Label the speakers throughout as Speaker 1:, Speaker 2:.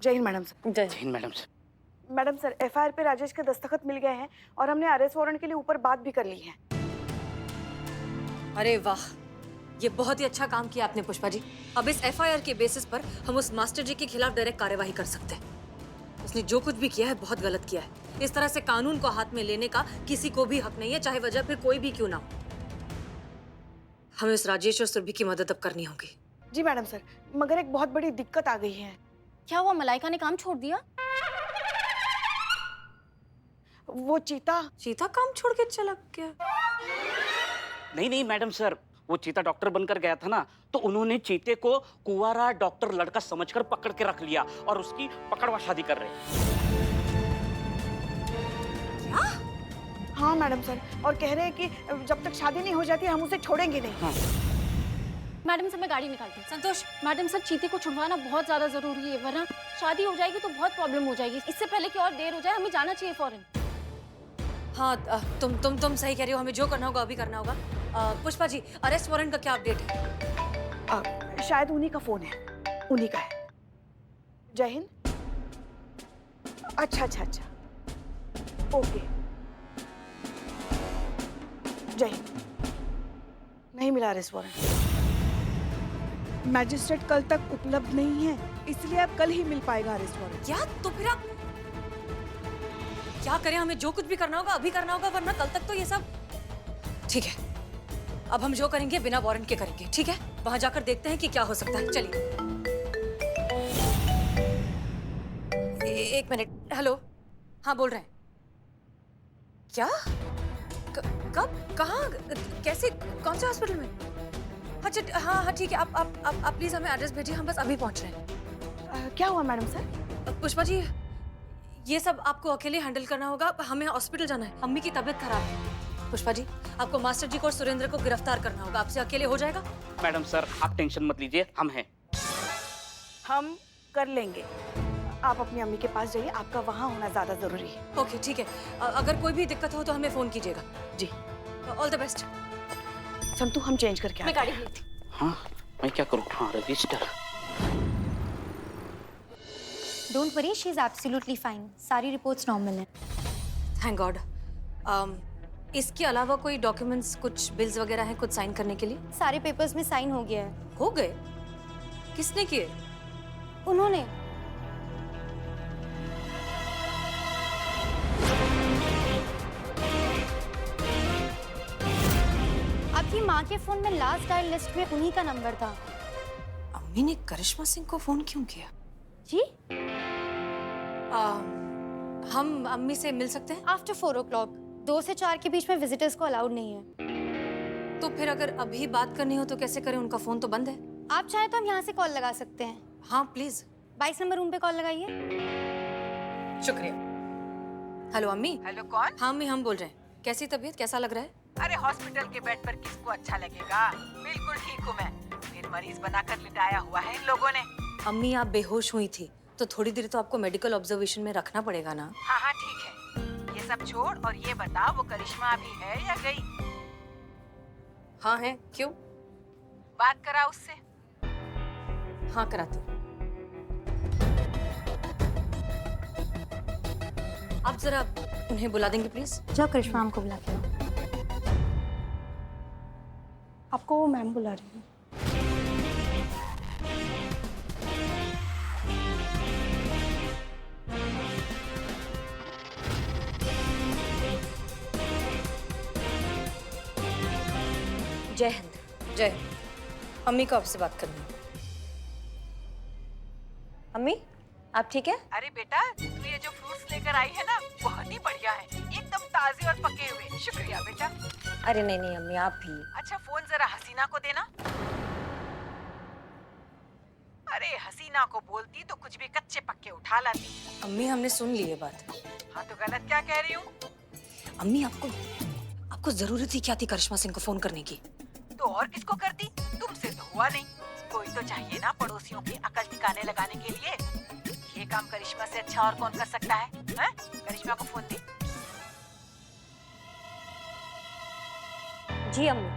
Speaker 1: जय Hind madam sir.
Speaker 2: जय Hind madam sir.
Speaker 1: Madam sir, FIR पे राजेश के दस्तखत मिल गए हैं और हमने अरेस्ट वारंट के लिए ऊपर बात भी कर ली है।
Speaker 3: अरे वाह, ये बहुत ही अच्छा काम किया आपने पुष्पा जी। अब इस एफआईआर के बेसिस पर हम उस मास्टर जी के खिलाफ डायरेक्ट कार्यवाही कर सकते हैं। उसने जो कुछ भी किया है बहुत गलत किया है। इस तरह से कानून को हाथ में लेने का किसी को भी हक नहीं है, चाहे वजह फिर कोई भी क्यों ना हो। हमें उस राजेश और सुरभि की मदद अब करनी होगी।
Speaker 1: जी मैडम सर, मगर एक बहुत बड़ी दिक्कत आ गई है।
Speaker 4: क्या हुआ, मलाइका ने काम छोड़ दिया?
Speaker 1: वो
Speaker 3: चीता काम छोड़ के चला गया?
Speaker 2: नहीं मैडम सर, वो चीता डॉक्टर बनकर गया था ना, तो उन्होंने चीते को कुंवारा डॉक्टर लड़का समझकर पकड़ के रख लिया और उसकी पकड़वा शादी कर रहे हैं।
Speaker 1: हाँ मैडम सर, और कह रहे हैं कि जब तक शादी नहीं हो जाती हम उसे छोड़ेंगे नहीं।
Speaker 2: हाँ।
Speaker 4: मैडम सर, मैं गाड़ी निकालती हूँ।
Speaker 3: संतोष,
Speaker 4: मैडम सर, चीते को छुड़वाना बहुत ज्यादा जरूरी है, वरना शादी हो जाएगी तो बहुत प्रॉब्लम हो जाएगी। इससे पहले कि और देर हो जाए, हमें जाना चाहिए फौरन।
Speaker 3: हाँ तुम सही कह रही हो, हमें जो करना होगा अभी करना होगा। पुष्पा जी, अरेस्ट वारंट का क्या अपडेट है?
Speaker 1: शायद उन्हीं का फोन है, उन्हीं का है। जय हिंद। अच्छा, ओके, जय हिंद। नहीं मिला अरेस्ट वारंट। मैजिस्ट्रेट कल तक उपलब्ध नहीं है, इसलिए अब कल ही मिल पाएगा अरेस्ट वारंट।
Speaker 3: क्या? तो फिर आप क्या करें? हमें जो कुछ भी करना होगा अभी करना होगा, वरना कल तक तो ये सब। ठीक है, अब हम जो करेंगे बिना वारंट के करेंगे, ठीक है? वहां जाकर देखते हैं कि क्या हो सकता है। चलिए। एक मिनट। हेलो, हाँ बोल रहे हैं। क्या? कब? कहाँ? कैसे? कौन से हॉस्पिटल में? अच्छा, हाँ ठीक है, आप प्लीज हमें एड्रेस भेजिए, हम बस अभी पहुंच रहे हैं।
Speaker 1: क्या हुआ मैडम सर?
Speaker 3: पुष्पा जी, ये सब आपको अकेले हैंडल करना होगा, हमें हॉस्पिटल जाना है, अम्मी की तबीयत खराब है। पुष्पा जी, आपको मास्टर जी को और सुरेंद्र को गिरफ्तार करना होगा, आपसे अकेले हो जाएगा?
Speaker 2: मैडम सर, आप टेंशन मत लीजिए, हम हैं।
Speaker 1: हम कर लेंगे। आप अपनी अम्मी के पास जाइए, आपका वहाँ होना ज्यादा जरूरी है।
Speaker 3: ओके ठीक है, अगर कोई भी दिक्कत हो तो हमें फोन कीजिएगा।
Speaker 1: जी,
Speaker 3: ऑल द बेस्ट।
Speaker 1: संतु, हम चेंज करके
Speaker 4: मैं गाड़ी लेती हूँ।
Speaker 2: हाँ, मैं क्या करूँ? हाँ, register.
Speaker 5: Don't worry, she is absolutely fine. सारी रिपोर्ट्स नॉर्मल हैं।
Speaker 3: Thank God. इसके अलावा कोई डॉक्यूमेंट्स, कुछ बिल्स वगैरह हैं कुछ साइन करने के लिए?
Speaker 5: सारे पेपर्स में साइन हो गया है।
Speaker 3: हो गए? किसने किए?
Speaker 5: उन्होंने। आपकी माँ के फोन में लास्ट डायल लिस्ट में उन्हीं का नंबर था।
Speaker 3: अम्मी ने करिश्मा सिंह को फोन क्यों किया?
Speaker 5: जी?
Speaker 3: हम अम्मी से मिल सकते हैं?
Speaker 5: After 4 o'clock। 2 से 4 के बीच में विजिटर्स को अलाउड नहीं है।
Speaker 3: तो फिर अगर अभी बात करनी हो तो कैसे करें? उनका फोन तो बंद है।
Speaker 5: आप चाहे तो हम यहाँ से कॉल लगा सकते हैं।
Speaker 3: हाँ प्लीज।
Speaker 5: 22 नंबर रूम पे कॉल लगाइए।
Speaker 3: शुक्रिया। हेलो अम्मी।
Speaker 6: हेलो, कौन?
Speaker 3: हाँ अम्मी, हम बोल रहे हैं। कैसी तबीयत, कैसा लग रहा है?
Speaker 6: अरे हॉस्पिटल के बेड पर किसको अच्छा लगेगा? बिल्कुल ठीक हूँ मैं। फिर मरीज बनाकर लिटाया हुआ है इन लोगों ने।
Speaker 3: अम्मी, आप बेहोश हुई थी तो थोड़ी देर तो आपको मेडिकल ऑब्जर्वेशन में रखना पड़ेगा ना।
Speaker 6: हाँ ठीक है, ये सब छोड़ और ये बता, वो करिश्मा अभी है या गई?
Speaker 3: हाँ है। क्यों?
Speaker 6: बात करा उससे।
Speaker 3: हाँ कराती हूँ। आप जरा उन्हें बुला देंगे प्लीज?
Speaker 5: जाओ करिश्मा मैम को बुला के आओ।
Speaker 1: आपको वो मैम बुला रही है।
Speaker 3: जय हिंद। जय हिंद। अम्मी को आपसे बात करनी है। अम्मी, आप ठीक है?
Speaker 6: अरे बेटा, तू ये जो फ्रूट्स लेकर आई है ना, बहुत ही बढ़िया है, एकदम ताजे और पके हुए। शुक्रिया बेटा।
Speaker 3: अरे नहीं अम्मी, आप भी।
Speaker 6: अच्छा, फोन जरा हसीना को देना। अरे हसीना को बोलती तो कुछ भी कच्चे पक्के उठा लाती।
Speaker 3: अम्मी, हमने सुन ली ये बात।
Speaker 6: हाँ तो गलत क्या कह रही हूँ?
Speaker 3: अम्मी, आपको जरूरत ही क्या थी करिश्मा सिंह को फोन करने की?
Speaker 6: तो और किसको करती? तुमसे तो हुआ नहीं। कोई तो चाहिए ना पड़ोसियों की अकल ठिकाने लगाने के लिए। ये काम करिश्मा से अच्छा और कौन कर सकता है? हैं? करिश्मा को फोन दे।
Speaker 3: जी अम्मी।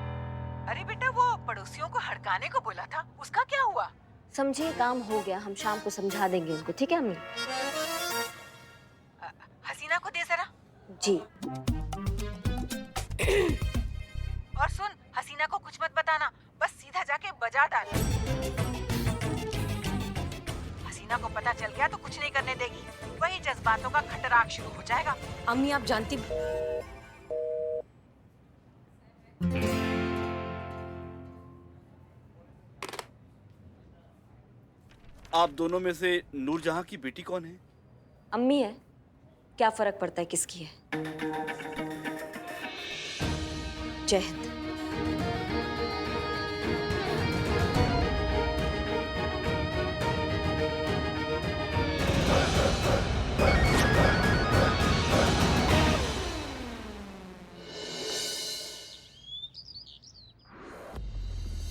Speaker 6: अरे बेटा, वो पड़ोसियों को हड़काने को बोला था, उसका क्या हुआ?
Speaker 7: समझिए काम हो गया, हम शाम को समझा देंगे उनको, ठीक है अम्मी?
Speaker 6: हसीना को दे जरा।
Speaker 7: जी।
Speaker 6: और सुन, हसीना को कुछ मत बताना, बस सीधा जाके बजा डाल। हसीना को पता चल गया तो कुछ नहीं करने देगी, वही जज्बातों का खटराक शुरू हो जाएगा।
Speaker 3: अम्मी आप जानती,
Speaker 8: आप दोनों में से नूरजहां की बेटी कौन है?
Speaker 7: अम्मी है, क्या फर्क पड़ता है किसकी है? जय हिंद।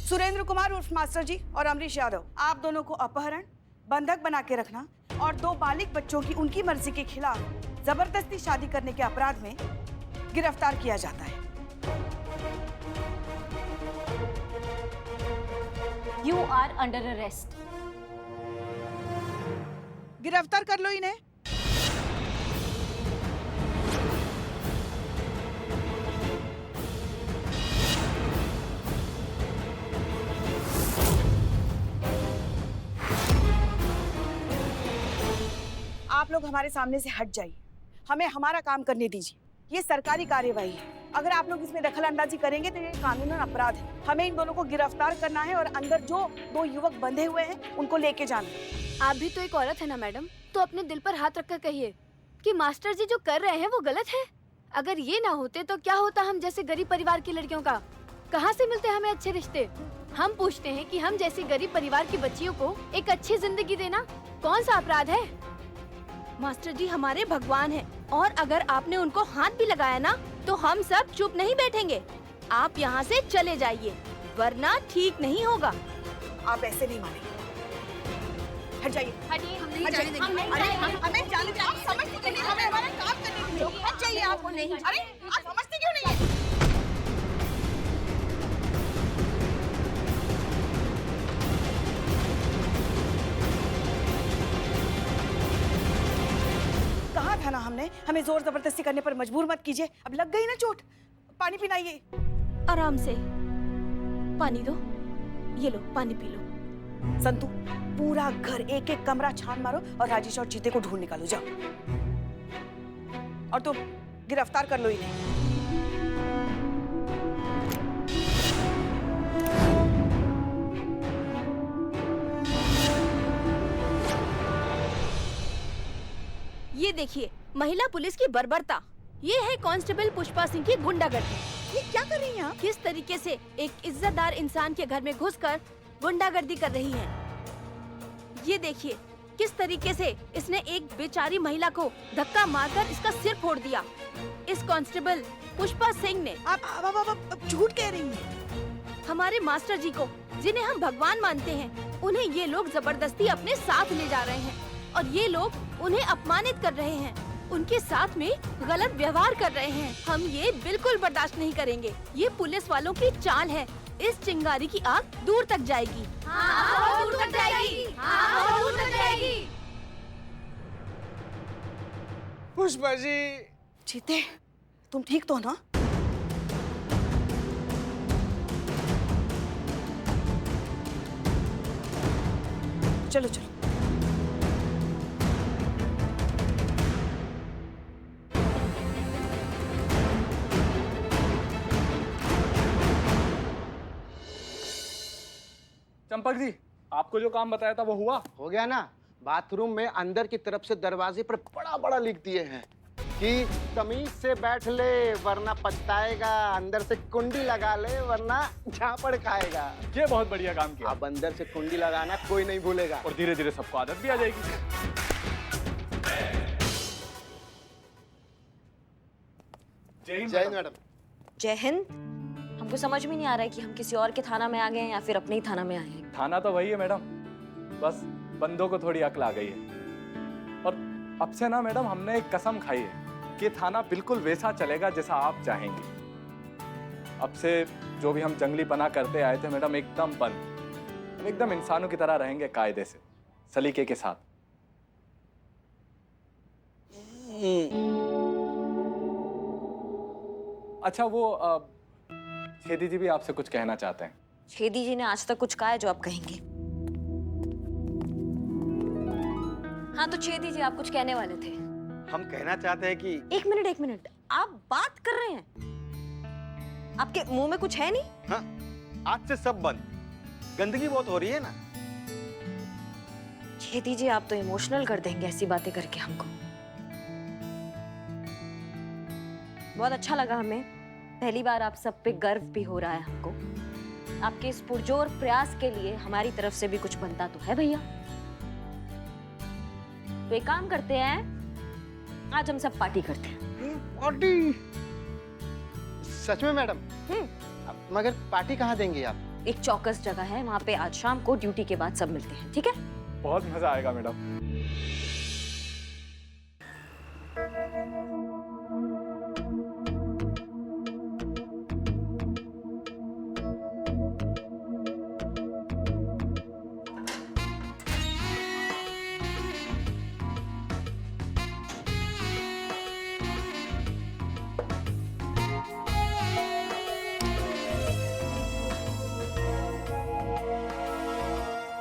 Speaker 1: सुरेंद्र कुमार उर्फ मास्टर जी और अमरीश यादव, आप दोनों को अपहरण, बंधक बना के रखना और 2 बालिग बच्चों की उनकी मर्जी के खिलाफ जबरदस्ती शादी करने के अपराध में गिरफ्तार किया जाता है।
Speaker 4: You are under arrest.
Speaker 1: गिरफ्तार कर लो इन्हें। आप लोग हमारे सामने से हट जाइए, हमें हमारा काम करने दीजिए। ये सरकारी कार्यवाही है, अगर आप लोग इसमें दखल अंदाजी करेंगे तो ये कानूनन अपराध है। हमें इन दोनों को गिरफ्तार करना है और अंदर जो 2 युवक बंधे हुए हैं उनको लेके जाना है।
Speaker 4: आप भी तो एक औरत है ना मैडम, तो अपने दिल पर हाथ रखकर कहिए कि मास्टर जी जो कर रहे हैं वो गलत है। अगर ये ना होते तो क्या होता हम जैसे गरीब परिवार की लड़कियों का? कहाँ से मिलते हमें अच्छे रिश्ते? हम पूछते हैं कि हम जैसी गरीब परिवार की बच्चियों को एक अच्छी जिंदगी देना कौन सा अपराध है? मास्टर जी हमारे भगवान हैं और अगर आपने उनको हाथ भी लगाया ना तो हम सब चुप नहीं बैठेंगे। आप यहाँ से चले जाइए वरना ठीक नहीं होगा।
Speaker 1: आप ऐसे नहीं मानेंगे, हट जाइए।
Speaker 4: हटिए, हम
Speaker 1: हट जाइए। हमें जाने दीजिए, आप समझते क्यों नहीं? हमें हमारा काम करने दीजिए। हट जाइए आप। नहीं, अरे आप समझते क्यों नहीं है? कहा था ना हमने, हमें जोर जबरदस्ती करने पर मजबूर मत कीजिए। अब लग गई ना चोट, पानी पिलाइए।
Speaker 4: आराम से पानी दो, ये लो पानी पी लो।
Speaker 1: संतू, पूरा घर एक एक कमरा छान मारो और राजेश और चीते को ढूंढ निकालो, जाओ। और तुम गिरफ्तार कर लो इन्हें।
Speaker 4: ये देखिए महिला पुलिस की बर्बरता। ये है कांस्टेबल पुष्पा सिंह की गुंडागर्दी।
Speaker 1: ये क्या कर रही हैं आप?
Speaker 4: किस तरीके से एक इज्जतदार इंसान के घर में घुसकर गुंडागर्दी कर रही हैं। ये देखिए किस तरीके से इसने एक बेचारी महिला को धक्का मारकर इसका सिर फोड़ दिया। इस कांस्टेबल पुष्पा सिंह ने
Speaker 1: आप झूठ कह रही हैं।
Speaker 4: हमारे मास्टर जी को, जिन्हें हम भगवान मानते हैं, उन्हें ये लोग जबरदस्ती अपने साथ ले जा रहे हैं और ये लोग उन्हें अपमानित कर रहे हैं, उनके साथ में गलत व्यवहार कर रहे हैं। हम ये बिल्कुल बर्दाश्त नहीं करेंगे। ये पुलिस वालों की चाल है। इस चिंगारी की आग दूर तक जाएगी। हाँ, दूर तक जाएगी। हाँ, दूर तक जाएगी।
Speaker 9: पुष्पा जी,
Speaker 1: चीते, तुम ठीक तो ना? चलो चलो।
Speaker 9: चंपक जी, आपको जो काम बताया था वो हुआ?
Speaker 10: हो गया ना। बाथरूम में अंदर की तरफ से दरवाजे पर बड़ा बड़ा लिख दिए हैं कि तमीज से बैठ ले वरना पछताएगा, अंदर से कुंडी लगा ले वरना झापड़ खाएगा।
Speaker 9: ये बहुत बढ़िया काम किया।
Speaker 10: अब अंदर से कुंडी लगाना कोई नहीं भूलेगा
Speaker 9: और धीरे धीरे सबको आदत भी आ जाएगी। जय हिंद।
Speaker 10: जय हिंद मैडम।
Speaker 7: जय हिंद। हमको समझ में नहीं आ रहा है कि हम किसी और के थाना में आ गए हैं या फिर अपने ही थाना में आए हैं।
Speaker 9: थाना तो वही है मैडम, बस बंदों को थोड़ी अक्ल आ गई है। और अब से ना मैडम हमने एक कसम खाई है कि थाना बिल्कुल वैसा चलेगा जैसा आप चाहेंगे। अब से जो भी हम जंगली पना करते आए थे मैडम, एकदम बंद। एकदम इंसानों की तरह रहेंगे, कायदे से, सलीके के साथ। अच्छा, वो छेदी जी भी आपसे कुछ कहना चाहते हैं।
Speaker 7: छेदी जी ने आज तक कुछ कहा है जो आप कहेंगे? हाँ तो छेदी जी, आप कुछ कहने वाले थे।
Speaker 10: हम कहना चाहते हैं कि
Speaker 7: एक मिनट, आप बात कर रहे हैं, आपके मुंह में कुछ है नहीं?
Speaker 10: हाँ, आज से सब बंद, गंदगी बहुत हो रही है ना।
Speaker 7: छेदी जी, आप तो इमोशनल कर देंगे ऐसी बातें करके हमको। बहुत अच्छा लगा हमें, पहली बार आप सब पे गर्व भी हो रहा है हमको। आपके इस पुरजोर प्रयास के लिए हमारी तरफ से भी कुछ बनता तो है भैया। तो एक काम करते हैं, आज हम सब पार्टी करते हैं।
Speaker 10: पार्टी? सच में मैडम? मगर पार्टी कहाँ देंगे आप?
Speaker 7: एक चौकस जगह है, वहां पे आज शाम को ड्यूटी के बाद सब मिलते हैं, ठीक है?
Speaker 9: बहुत मजा आएगा मैडम।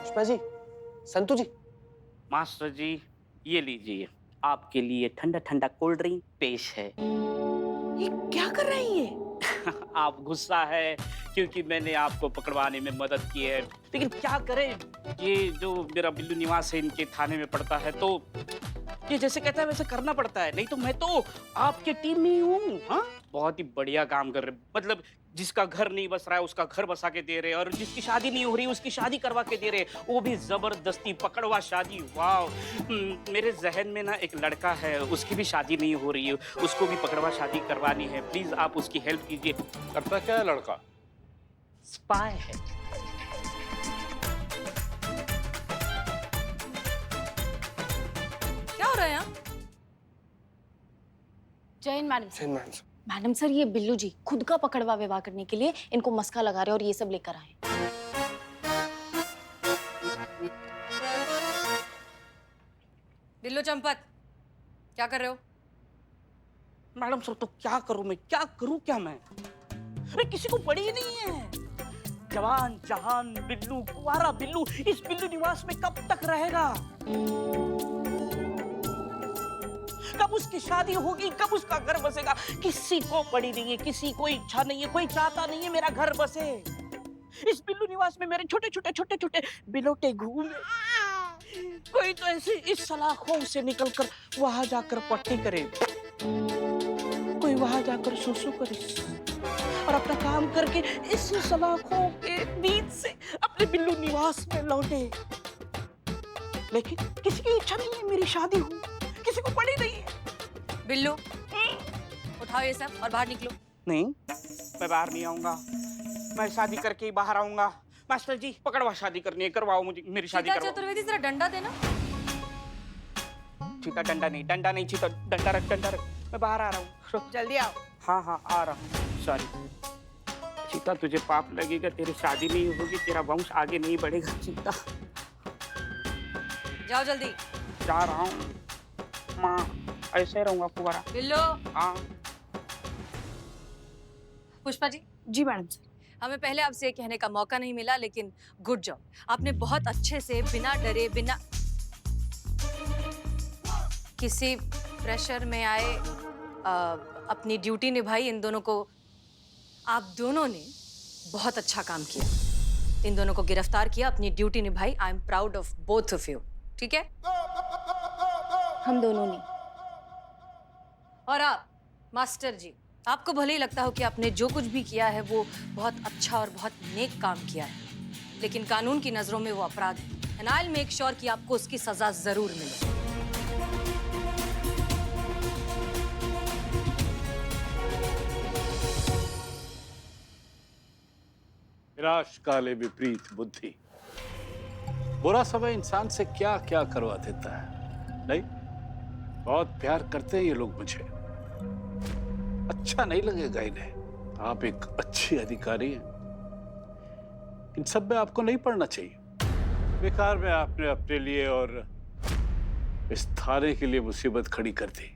Speaker 11: पुष्पा जी, संतू जी।
Speaker 2: मास्टर जी, ये लीजिए, आपके लिए ठंडा ठंडा कोल्ड ड्रिंक पेश है।
Speaker 1: ये क्या कर रही है?
Speaker 2: आप गुस्सा है क्योंकि मैंने आपको पकड़वाने में मदद की है, लेकिन क्या करें, ये जो मेरा बिल्लू निवास है इनके थाने में पड़ता है, तो ये जैसे कहता है वैसे करना पड़ता है, नहीं तो मैं तो आपके टीम में ही हूँ। हाँ, बहुत ही बढ़िया काम कर रहे, मतलब जिसका घर नहीं बस रहा है उसका घर बसा के दे रहे, और जिसकी शादी नहीं हो रही उसकी शादी करवा के दे रहे, वो भी जबरदस्ती, पकड़वा शादी। वाह, मेरे जहन में ना एक लड़का है, उसकी भी शादी नहीं हो रही है, उसको भी पकड़वा शादी करवानी है, प्लीज आप उसकी हेल्प कीजिए।
Speaker 8: करता क्या है लड़का?
Speaker 2: स्पाई है।
Speaker 3: क्या हो रहा है यहाँ?
Speaker 5: Jain madam.
Speaker 11: Jain madam.
Speaker 5: Madam sir, ये बिल्लू जी खुद का पकड़वा विवाह करने के लिए इनको मस्का लगा रहे और ये सब लेकर आए।
Speaker 3: बिल्लू चंपत, क्या कर रहे हो?
Speaker 2: मैडम सर, तो क्या करूं मैं, क्या करूं क्या मैं? अरे किसी को पड़ी ही नहीं है। जवान जहान बिल्लू, कुंवारा बिल्लू, इस बिल्लू निवास में कब तक रहेगा? कब उसकी शादी होगी, कब उसका घर बसेगा? किसी को पड़ी नहीं है, किसी को इच्छा नहीं है, कोई चाहता नहीं है मेरा घर बसे। इस बिल्लू निवास में मेरे छोटे छोटे बिलोटे घूमे, कोई तो ऐसे इस सलाखों से निकलकर वहां जाकर पट्टी करे, कोई वहां जाकर सुसु करे, और अपना काम करके इस सलाखों के बीच से अपने बिल्लू निवास में लौटे। लेकिन किसी की इच्छा नहीं है मेरी शादी हो, किसी को पड़ी नहीं है।
Speaker 3: बिल्लू, उठाओ ये सब और बाहर निकलो।
Speaker 2: नहीं, मैं बाहर नहीं आऊंगा, मैं शादी करके ही बाहर आऊंगा। मास्टर जी, पकड़वा शादी करनी है, करवाओ मुझे, मेरी शादी
Speaker 3: चीता
Speaker 2: करवाओ।
Speaker 3: चतुर्वेदी, जरा डंडा देना।
Speaker 2: चीता डंडा नहीं चीता, डंडा रख। मैं बाहर आ रहा हूँ,
Speaker 1: जल्दी आओ।
Speaker 2: हाँ आ रहा हूँ, सॉरी। चीता, तुझे पाप लगेगा, तेरी शादी नहीं होगी, तेरा वंश आगे नहीं बढ़ेगा। चीता,
Speaker 3: जाओ जल्दी।
Speaker 2: जा रहा हूँ माँ, ऐसे रहूंगा कुंवारा।
Speaker 3: बिल्लो।
Speaker 2: हाँ
Speaker 3: पुष्पा जी।
Speaker 1: जी मैडम सर।
Speaker 3: हमें पहले आपसे कहने का मौका नहीं मिला, लेकिन गुड जॉब, आपने बहुत अच्छे से, बिना डरे, बिना किसी प्रेशर में आए अपनी ड्यूटी निभाई। इन दोनों को, आप दोनों ने बहुत अच्छा काम किया, इन दोनों को गिरफ्तार किया, अपनी ड्यूटी निभाई। I am proud of both of you, ठीक है?
Speaker 5: हम दोनों ने।
Speaker 3: और आप मास्टर जी, आपको भले ही लगता हो कि आपने जो कुछ भी किया है वो बहुत अच्छा और बहुत नेक काम किया है, लेकिन कानून की नजरों में वो अपराध है, and I will make sure कि आपको उसकी सजा जरूर मिले।
Speaker 12: निराश काले विपरीत बुद्धि, बुरा समय इंसान से क्या क्या करवा देता है। नहीं, बहुत प्यार करते हैं ये लोग मुझे, अच्छा नहीं लगेगा इन्हें। आप एक अच्छी अधिकारी हैं, इन सब में आपको नहीं पढ़ना चाहिए। बेकार में आपने अपने लिए और इस थाने के लिए मुसीबत खड़ी कर दी।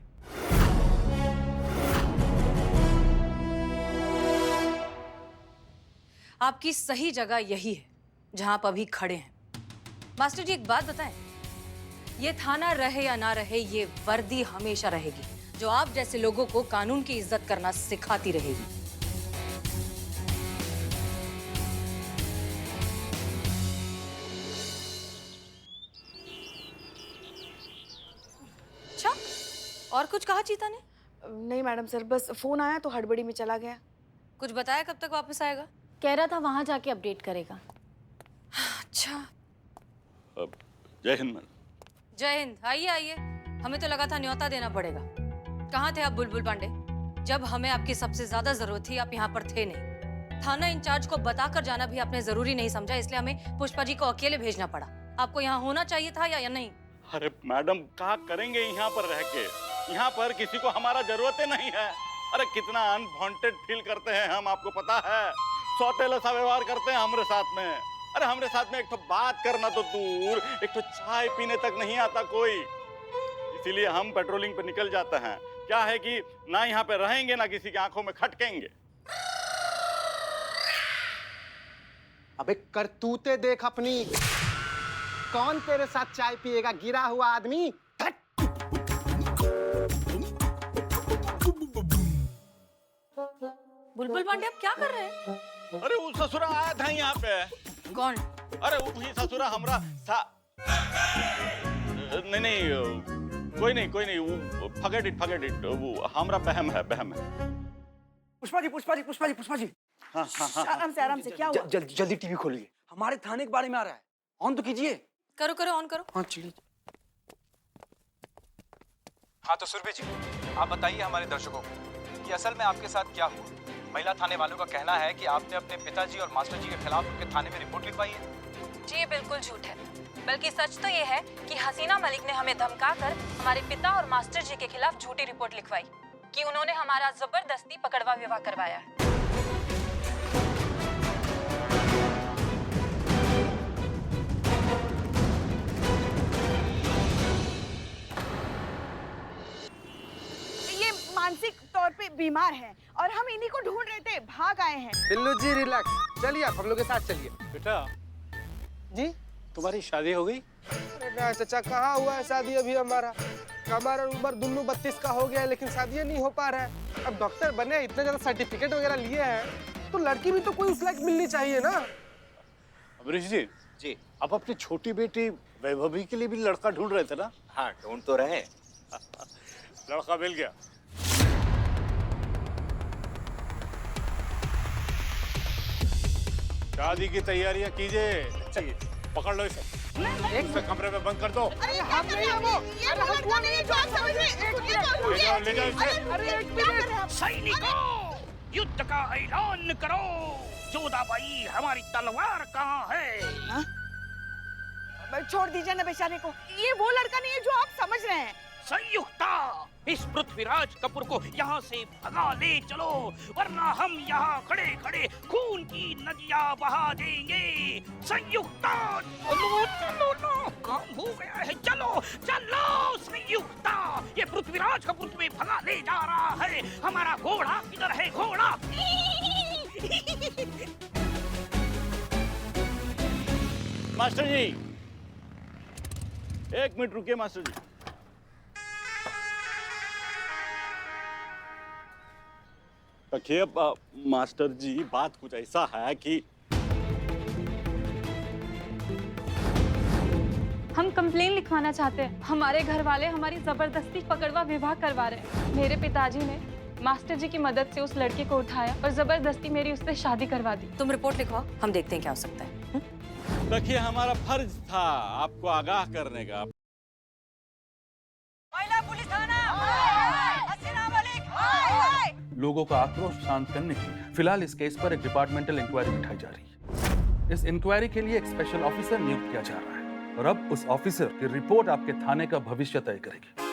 Speaker 3: आपकी सही जगह यही है जहां आप अभी खड़े हैं। मास्टर जी, एक बात बताएं, ये थाना रहे या ना रहे, ये वर्दी हमेशा रहेगी, जो आप जैसे लोगों को कानून की इज्जत करना सिखाती रहेगी। अच्छा, और कुछ कहा चीता ने?
Speaker 1: नहीं मैडम सर, बस फोन आया तो हड़बड़ी में चला गया।
Speaker 3: कुछ बताया कब तक वापस आएगा?
Speaker 5: कह रहा था वहां जाके अपडेट करेगा।
Speaker 3: अच्छा,
Speaker 8: जय हिंद मैडम।
Speaker 3: जय हिंद। आइए आइए, हमें तो लगा था न्योता देना पड़ेगा। कहाँ थे आप बुलबुल पांडे? जब हमें आपकी सबसे ज्यादा जरूरत थी आप यहाँ पर थे नहीं। थाना इंचार्ज को बताकर जाना भी आपने जरूरी नहीं समझा, इसलिए हमें पुष्पा जी को अकेले भेजना पड़ा। आपको यहाँ होना चाहिए था या नहीं?
Speaker 8: अरे मैडम, क्या करेंगे यहाँ पर रह के? यहाँ पर किसी को हमारा जरूरत ही नहीं है। अरे कितना अनवांटेड फील करते हैं हम, आपको पता है। सौतेला सा व्यवहार करते हैं हमारे साथ में। अरे हमारे साथ में एक तो बात करना तो दूर, एक तो चाय पीने तक नहीं आता कोई। इसीलिए हम पेट्रोलिंग पे निकल जाते हैं। क्या है कि ना यहाँ पे रहेंगे ना किसी की आंखों में खटकेंगे।
Speaker 10: अबे करतूते देख अपनी। कौन तेरे साथ चाय पिएगा, गिरा हुआ आदमी?
Speaker 3: बुलबुल पांडे, आप क्या कर रहे हैं?
Speaker 8: अरे वो ससुरा आया था यहाँ पे।
Speaker 3: कौन?
Speaker 8: अरे वही ससुरा हमरा नहीं, कोई नहीं, फॉरगेट इट, वो हमरा बहम है।
Speaker 11: पुष्पा जी।
Speaker 8: हाँ।
Speaker 1: आराम से क्या हुआ?
Speaker 11: जल्दी टीवी खोलिए, हमारे थाने के बारे में आ रहा है। ऑन तो कीजिए।
Speaker 3: करो, ऑन करो।
Speaker 11: हाँ चलिए।
Speaker 13: हाँ तो सुरभि जी, आप बताइए हमारे दर्शकों को कि असल में आपके साथ क्या हुआ। महिला थाने वालों का कहना है कि आपने अपने पिताजी और मास्टर जी के खिलाफ उनके थाने में रिपोर्ट लिखवाई है।
Speaker 14: जी ये बिल्कुल झूठ है, बल्कि सच तो ये है कि हसीना मलिक ने हमें धमकाकर हमारे पिता और मास्टर जी के खिलाफ झूठी रिपोर्ट लिखवाई कि उन्होंने हमारा जबरदस्ती पकड़वा विवाह करवाया है।
Speaker 1: ये मानसिक तौर पे बीमार है और हम इन्हीं को ढूंढ रहे थे, भाग आए हैं।
Speaker 11: बिल्लू जी रिलैक्स, चलिए आप हम लोग के साथ चलिए।
Speaker 12: बेटा
Speaker 11: जी
Speaker 12: तुम्हारी शादी हो गई?
Speaker 11: अरे ना चाचा, कहाँ हुआ है शादी अभी हमारा उम्र दुन्नू 32 का हो गया है, लेकिन शादी नहीं हो पा रहा है। अब डॉक्टर बने, इतने ज्यादा सर्टिफिकेट वगैरह लिए हैं, तो लड़की भी तो कोई उस लायक मिलनी चाहिए ना।
Speaker 12: अमरीश जी, आप अपनी छोटी बेटी वैभवी के लिए भी लड़का ढूंढ रहे थे ना?
Speaker 13: हाँ ढूंढ तो रहे।
Speaker 12: लड़का मिल गया। शादी की तैयारियां कीजिए। चाहिए पकड़ लो इसे, एक कमरे में बंद कर दो।
Speaker 1: अरे हम नहीं है वो लड़का नहीं है जो आप समझ रहे हैं।
Speaker 12: ले जाओ इसे।
Speaker 1: अरे
Speaker 2: सैनिकों, युद्ध का ऐलान करो। जोधाबाई, हमारी तलवार कहाँ है?
Speaker 1: छोड़ दीजिए ना बेचारे को, ये वो लड़का नहीं है जो आप समझ रहे हैं।
Speaker 2: संयुक्ता, इस पृथ्वीराज कपूर को यहाँ से भगा ले चलो, वरना हम यहाँ खड़े खड़े खून की नदियाँ बहा देंगे। संयुक्ता, चलो, काम हो गया है, चलो संयुक्ता, ये पृथ्वीराज कपूर तुम्हें भगा ले जा रहा है। हमारा घोड़ा किधर है? घोड़ा
Speaker 8: मास्टर जी, एक मिनट रुकिए मास्टर जी। देखिए मास्टर जी, बात कुछ ऐसा है कि
Speaker 15: हम कंप्लेन लिखवाना चाहते हैं। हमारे घर वाले हमारी जबरदस्ती पकड़वा विवाह करवा रहे हैं। मेरे पिताजी ने मास्टर जी की मदद से उस लड़के को उठाया और जबरदस्ती मेरी उससे शादी करवा दी।
Speaker 3: तुम रिपोर्ट लिखवाओ, हम देखते हैं क्या हो सकता है।
Speaker 8: देखिए, हमारा फर्ज था आपको आगाह करने का।
Speaker 6: पुलिस थाना, हसीना मलिक।
Speaker 16: लोगों का आक्रोश शांत करने के लिए फिलहाल इस केस पर एक डिपार्टमेंटल इंक्वायरी उठाई जा रही है। इस इंक्वायरी के लिए एक स्पेशल ऑफिसर नियुक्त किया जा रहा है और अब उस ऑफिसर की रिपोर्ट आपके थाने का भविष्य तय करेगी।